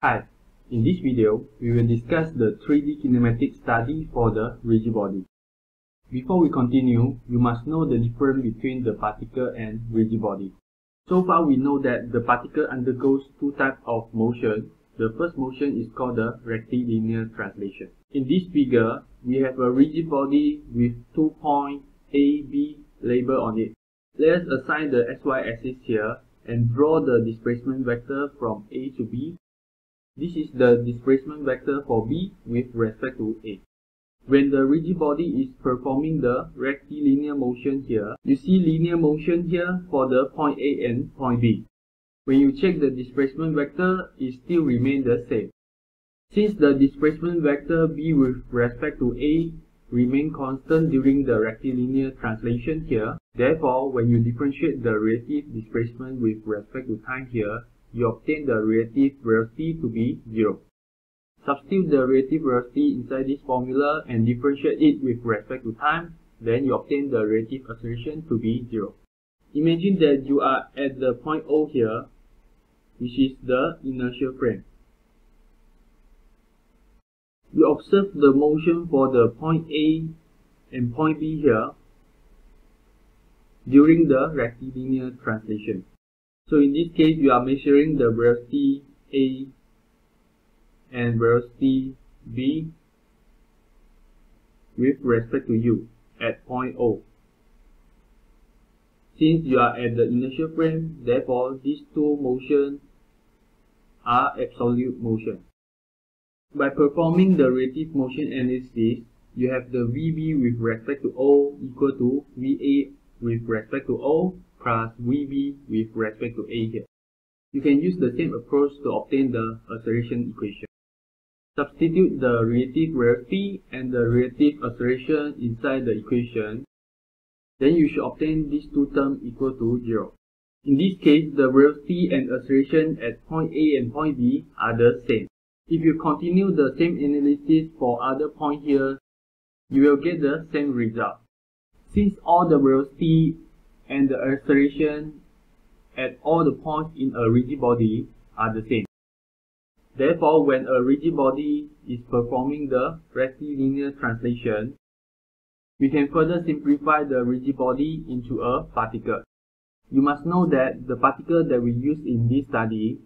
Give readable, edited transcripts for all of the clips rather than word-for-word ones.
Hi, in this video, we will discuss the 3D kinematic study for the rigid body. Before we continue, you must know the difference between the particle and rigid body. So far we know that the particle undergoes two types of motion. The first motion is called the rectilinear translation. In this figure, we have a rigid body with 2 points A, B labeled on it. Let us assign the XY axis here and draw the displacement vector from A to B. This is the displacement vector for B with respect to A. When the rigid body is performing the rectilinear motion here, you see linear motion here for the point A and point B. When you check the displacement vector, it still remains the same. Since the displacement vector B with respect to A remain constant during the rectilinear translation here, therefore when you differentiate the relative displacement with respect to time here, you obtain the relative velocity to be 0. Substitute the relative velocity inside this formula and differentiate it with respect to time, then you obtain the relative acceleration to be 0. Imagine that you are at the point O here, which is the inertial frame. You observe the motion for the point A and point B here during the rectilinear translation. So in this case, you are measuring the velocity A and velocity B with respect to you at point O. Since you are at the inertial frame, therefore these two motions are absolute motion. By performing the relative motion analysis, you have the VB with respect to O equal to VA with respect to O plus VB with respect to A here. You can use the same approach to obtain the acceleration equation. Substitute the relative velocity and the relative acceleration inside the equation. Then you should obtain these two terms equal to 0. In this case, the velocity and acceleration at point A and point B are the same. If you continue the same analysis for other points here, you will get the same result. Since all the velocity and the acceleration at all the points in a rigid body are the same. Therefore, when a rigid body is performing the rectilinear translation, we can further simplify the rigid body into a particle. You must know that the particle that we use in this study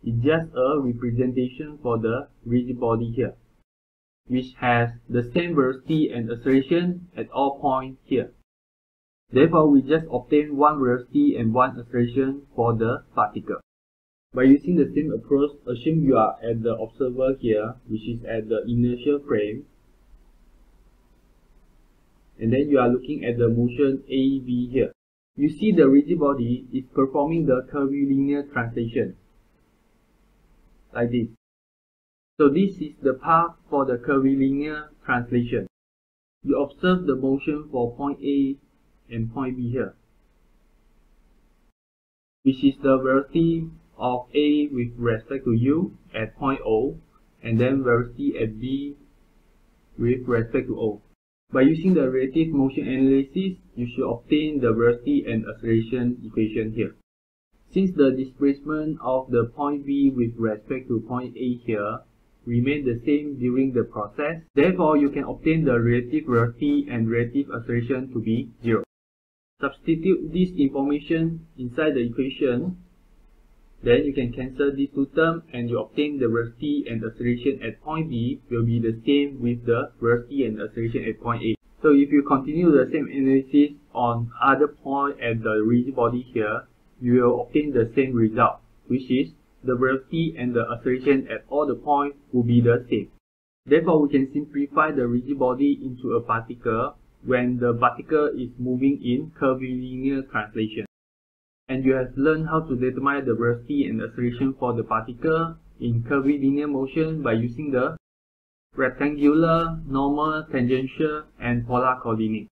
is just a representation for the rigid body here, which has the same velocity and acceleration at all points here. Therefore, we just obtain one velocity and one acceleration for the particle. By using the same approach, assume you are at the observer here, which is at the inertial frame, and then you are looking at the motion AB here. You see the rigid body is performing the curvilinear translation, like this. So this is the path for the curvilinear translation. You observe the motion for point A and point B here, which is the velocity of A with respect to U at point O, and then velocity at B with respect to O. By using the relative motion analysis, you should obtain the velocity and acceleration equation here. Since the displacement of the point B with respect to point A here remain the same during the process, therefore you can obtain the relative velocity and relative acceleration to be 0. Substitute this information inside the equation, then you can cancel these two terms and you obtain the velocity and acceleration at point B will be the same with the velocity and acceleration at point A. So if you continue the same analysis on other points at the rigid body here, you will obtain the same result, which is the velocity and the acceleration at all the points will be the same. Therefore, we can simplify the rigid body into a particle when the particle is moving in curvilinear translation. And you have learned how to determine the velocity and acceleration for the particle in curvilinear motion by using the rectangular, normal, tangential, and polar coordinate.